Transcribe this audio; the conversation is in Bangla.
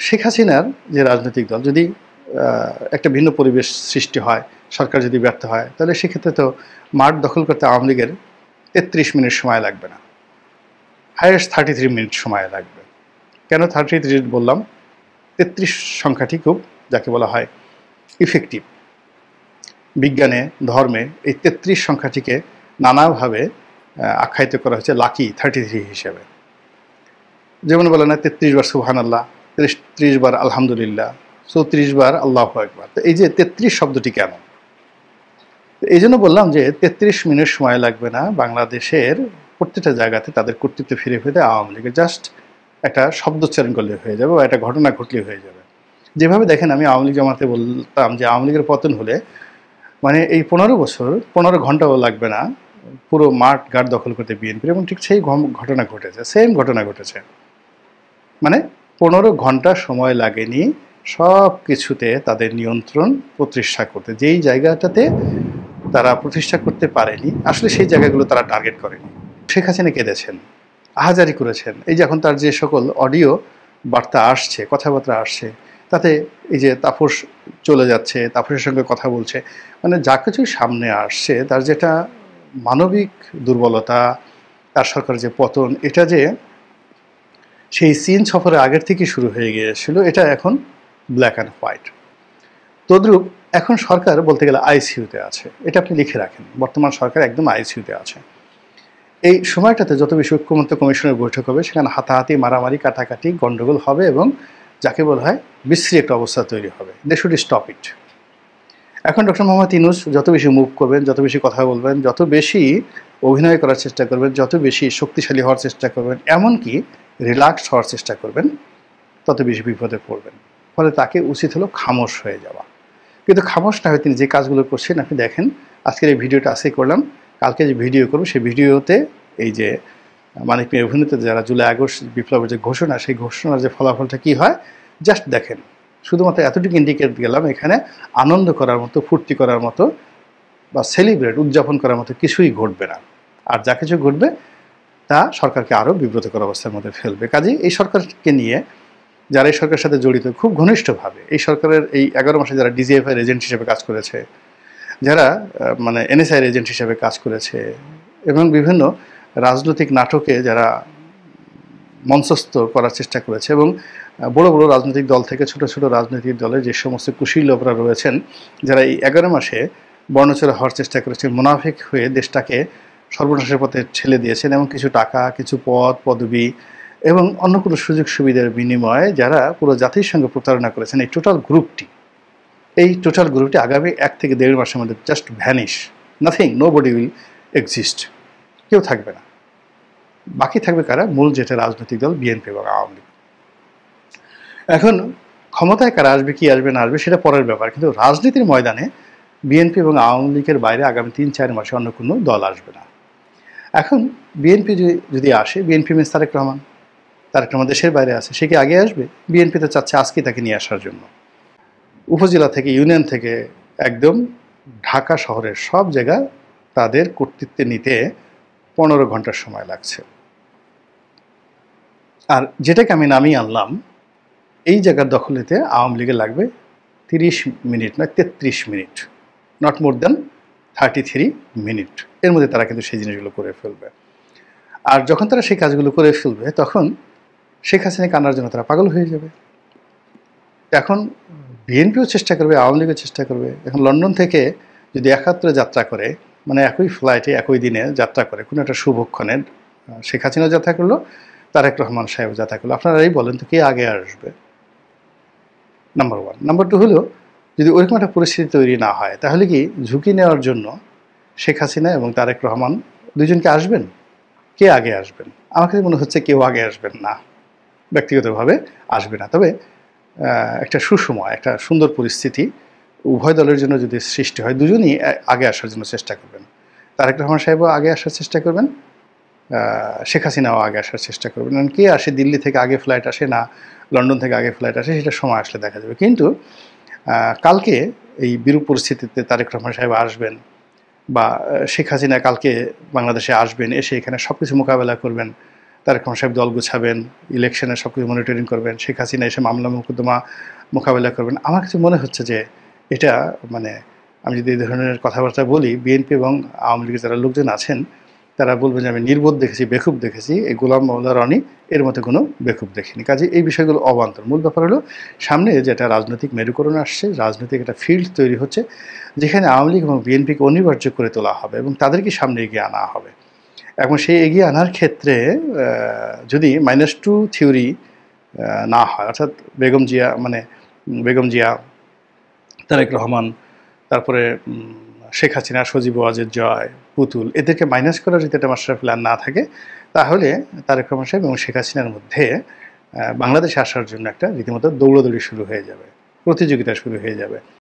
শেখ হাসিনার যে রাজনৈতিক দল যদি একটা ভিন্ন পরিবেশ সৃষ্টি হয়, সরকার যদি ব্যর্থ হয়, তাহলে সেক্ষেত্রে তো মাঠ দখল করতে আওয়ামী লীগের ৩৩ মিনিট সময় লাগবে না, হাইয়েস্ট 33 মিনিট সময় লাগবে। কেন 33 বললাম? ৩৩ সংখ্যাটি খুব, যাকে বলা হয় ইফেক্টিভ। বিজ্ঞানে, ধর্মে এই ৩৩ সংখ্যাটিকে নানাভাবে আখ্যায়িত করা হয়েছে লাকি 33 হিসেবে। যেমন বলে না ৩৩ বার সুবহানাল্লাহ, ৩০ বার আলহামদুলিল্লাহ, ৩৪ বার আল্লাহু আকবার। তো এই যে ৩৩ শব্দটি কেন? এই জন্য বললাম যে ৩৩ মিনিট সময় লাগবে না বাংলাদেশের প্রত্যেকটা জায়গাতে তাদের কর্তৃত্ব ফিরে পেতে আওয়ামী লীগের জাস্ট একটা শব্দোচ্চারণ করলে হয়ে যাবে বা একটা ঘটনা ঘটলে হয়ে যাবে। যেভাবে দেখেন, আমি আওয়ামী লীগ জামাতে বলতাম যে আওয়ামী লীগের পতন হলে মানে এই ১৫ বছর ১৫ ঘন্টাও লাগবে না পুরো মাঠ ঘাট দখল করতে বিএনপির, এবং ঠিক সেই ঘটনা ঘটেছে, সেম ঘটনা ঘটেছে। মানে ১৫ ঘন্টা সময় লাগেনি সব কিছুতে তাদের নিয়ন্ত্রণ প্রতিষ্ঠা করতে। যেই জায়গাটাতে তারা প্রতিষ্ঠা করতে পারেনি, আসলে সেই জায়গাগুলো তারা টার্গেট করেনি। শেখ হাসিনা কেঁদেছেন, আহাজারি করেছেন। এই যে এখন তার যে সকল অডিও বার্তা আসছে, কথাবার্তা আসছে, তাতে এই যে তাপস চলে যাচ্ছে, তাপসের সঙ্গে কথা বলছে, মানে যা কিছুই সামনে আসছে, তার যেটা মানবিক দুর্বলতা, তার সরকার যে পতন, এটা যে সেই চীন সফরের আগের থেকে শুরু হয়ে গিয়েছিল, এটা এখন ব্ল্যাক অ্যান্ড হোয়াইট। তদ্রূপ এখন সরকার বলতে গেলে আইসিইউতে আছে, এটা আপনি লিখে রাখেন, বর্তমান সরকার একদম আইসিইউতে আছে। এই সময়টাতে যত বেশি ঐক্যমত্য কমিশনের বৈঠক হবে, সেখানে হাতাহাতি, মারামারি, কাটাকাটি, গণ্ডগোল হবে এবং যাকে বলা হয় বিশ্রী একটা অবস্থা তৈরি হবে। They should stop it. এখন ডক্টর মোহাম্মদ ইউনূস যত বেশি মুভ করবেন, যত বেশি কথা বলবেন, যত বেশি অভিনয় করার চেষ্টা করবেন, যত বেশি শক্তিশালী হওয়ার চেষ্টা করবেন, এমনকি রিল্যাক্সড হওয়ার চেষ্টা করবেন, তত বেশি বিপদে পড়বেন। ফলে তাকে উচিত হলো খামোশ হয়ে যাওয়া। কিন্তু খামোশ না হয়ে তিনি যে কাজগুলো করছেন, আপনি দেখেন, আজকের এই ভিডিওটা আজকে করলাম, কালকে যে ভিডিও করবো সেই ভিডিওতে এই যে মানিক মিয়ার অভিনীত যারা জুলাই আগস্ট বিপ্লবের যে ঘোষণা, সেই ঘোষণার যে ফলাফলটা কী হয় জাস্ট দেখেন। শুধুমাত্র এতটুকু ইন্ডিকেট গেলাম, এখানে আনন্দ করার মতো, ফুর্তি করার মতো বা সেলিব্রেট, উদযাপন করার মতো কিছুই ঘটবে না। আর যা কিছু ঘটবে তা সরকারকে আরও বিব্রতকর অবস্থার মধ্যে ফেলবে। কাজেই এই সরকারকে নিয়ে যারা এই সরকারের সাথে জড়িত খুব ঘনিষ্ঠভাবে, এই সরকারের এই ১১ মাসে যারা ডিজিএফআইয়ের এজেন্ট হিসেবে কাজ করেছে, যারা মানে এনএসআইয়ের এজেন্ট হিসেবে কাজ করেছে, এবং বিভিন্ন রাজনৈতিক নাটকে যারা মঞ্চস্থ করার চেষ্টা করেছে, এবং বড় বড় রাজনৈতিক দল থেকে ছোট ছোট রাজনৈতিক দলের যে সমস্ত কুশীলবরা রয়েছেন, যারা এই ১১ মাসে বর্ণচোরা হওয়ার চেষ্টা করেছেন, মুনাফিক হয়ে দেশটাকে সর্বনাশের পথে ঠেলে দিয়েছেন, এবং কিছু টাকা, কিছু পদ পদবি এবং অন্য কোনো সুযোগ সুবিধার বিনিময়ে যারা পুরো জাতির সঙ্গে প্রতারণা করেছেন, এই টোটাল গ্রুপটি আগামী ১ থেকে ১.৫ মাসের মধ্যে just vanish, nothing, nobody will exist, কেউ থাকবে না। বাকি থাকবে কারা? মূল যেটা রাজনৈতিক দল বিএনপি এবং আওয়ামী লীগ। এখন ক্ষমতায় কারা আসবে, কি আসবে না আসবে সেটা পরের ব্যাপার, কিন্তু রাজনীতির ময়দানে বিএনপি এবং আওয়ামী লীগের বাইরে আগামী ৩-৪ মাসে অন্য কোনো দল আসবে না। এখন বিএনপি যদি আসে, বিএনপি মিনস তারেক রহমান দেশের বাইরে আছে, সে কি আগে আসবে? বিএনপি তো চাচ্ছে আজকে তাকে নিয়ে আসার জন্য। উপজেলা থেকে, ইউনিয়ন থেকে একদম ঢাকা শহরের সব জায়গা তাদের কর্তৃত্বে নিতে ১৫ ঘন্টার সময় লাগছে। আর যেটাকে আমি নামিয়ে আনলাম, এই জায়গার দখল নিতে আওয়ামী লীগের লাগবে ৩০ মিনিট নয়, ৩৩ minute, not more than 33 minute. এর মধ্যে তারা কিন্তু সেই জিনিসগুলো করে ফেলবে। আর যখন তারা সেই কাজগুলো করে ফেলবে, তখন শেখ হাসিনাকে আনার জন্য তারা পাগল হয়ে যাবে। এখন বিএনপিও চেষ্টা করবে, আওয়ামী লীগও চেষ্টা করবে। এখন লন্ডন থেকে যদি একাত্রে যাত্রা করে, মানে একই ফ্লাইটে একই দিনে যাত্রা করে, কোনো একটা শুভক্ষণে শেখ হাসিনাও যাত্রা করলো, তারেক রহমান সাহেব যাত্রা করলো, আপনারাই বলেন তো কে আগে আসবে? নাম্বার 1। নাম্বার 2 হলো, যদি ওইরকম একটা পরিস্থিতি তৈরি না হয়, তাহলে কি ঝুঁকি নেওয়ার জন্য শেখ হাসিনা এবং তারেক রহমান দুজনকে আসবেন? কে আগে আসবেন? আমার কাছে মনে হচ্ছে কেউ আগে আসবেন না, ব্যক্তিগতভাবে আসবে না। তবে একটা সুষময়, একটা সুন্দর পরিস্থিতি উভয় দলের জন্য যদি সৃষ্টি হয়, দুজনই আগে আসার জন্য চেষ্টা করবেন। তারেক রহমান সাহেবও আগে আসার চেষ্টা করবেন, শেখ হাসিনাও আগে আসার চেষ্টা করবেন। কারণ কে আসে, দিল্লি থেকে আগে ফ্লাইট আসে না লন্ডন থেকে আগে ফ্লাইট আসে, সেটা সময় আসলে দেখা যাবে। কিন্তু কালকে এই বিরূপ পরিস্থিতিতে তারেক রহমান সাহেব আসবেন, বা শেখ হাসিনা কালকে বাংলাদেশে আসবেন, এসে এখানে সব কিছু মোকাবেলা করবেন, তারেক রহমান সাহেব দল গুছাবেন, ইলেকশনে সব কিছু মনিটরিং করবেন, শেখ হাসিনা এসে মামলা মোকদ্দমা মোকাবেলা করবেন। আমার কাছে মনে হচ্ছে যে এটা মানে আমি যদি এই ধরনের কথাবার্তা বলি, বিএনপি এবং আওয়ামী লীগের যারা লোকজন আছেন তারা বলবেন যে আমি নির্বোধ দেখেছি, বেকুব দেখেছি, এই গোলাম মাওলা রনি এর মতো কোনো বেকুব দেখিনি। কাজে এই বিষয়গুলো অবান্তর। মূল ব্যাপার হলো সামনে যেটা রাজনৈতিক মেরুকরণ আসছে, রাজনৈতিক একটা ফিল্ড তৈরি হচ্ছে যেখানে আওয়ামী লীগ এবং বিএনপিকে অনিবার্য করে তোলা হবে এবং তাদেরকে সামনে এগিয়ে আনা হবে। এখন সেই এগিয়ে আনার ক্ষেত্রে যদি -2 থিওরি না হয়, অর্থাৎ বেগম জিয়া, তারেক রহমান, তারপরে শেখ হাসিনা, সজীব ওয়াজেদ জয়, পুতুল, এদেরকে মাইনাস করার যদি একটা মাস্টার প্ল্যান না থাকে, তাহলে তারেক রহমান সাহেব এবং শেখ হাসিনার মধ্যে বাংলাদেশে আসার জন্য একটা রীতিমতো দৌড়াদৌড়ি শুরু হয়ে যাবে, প্রতিযোগিতা শুরু হয়ে যাবে।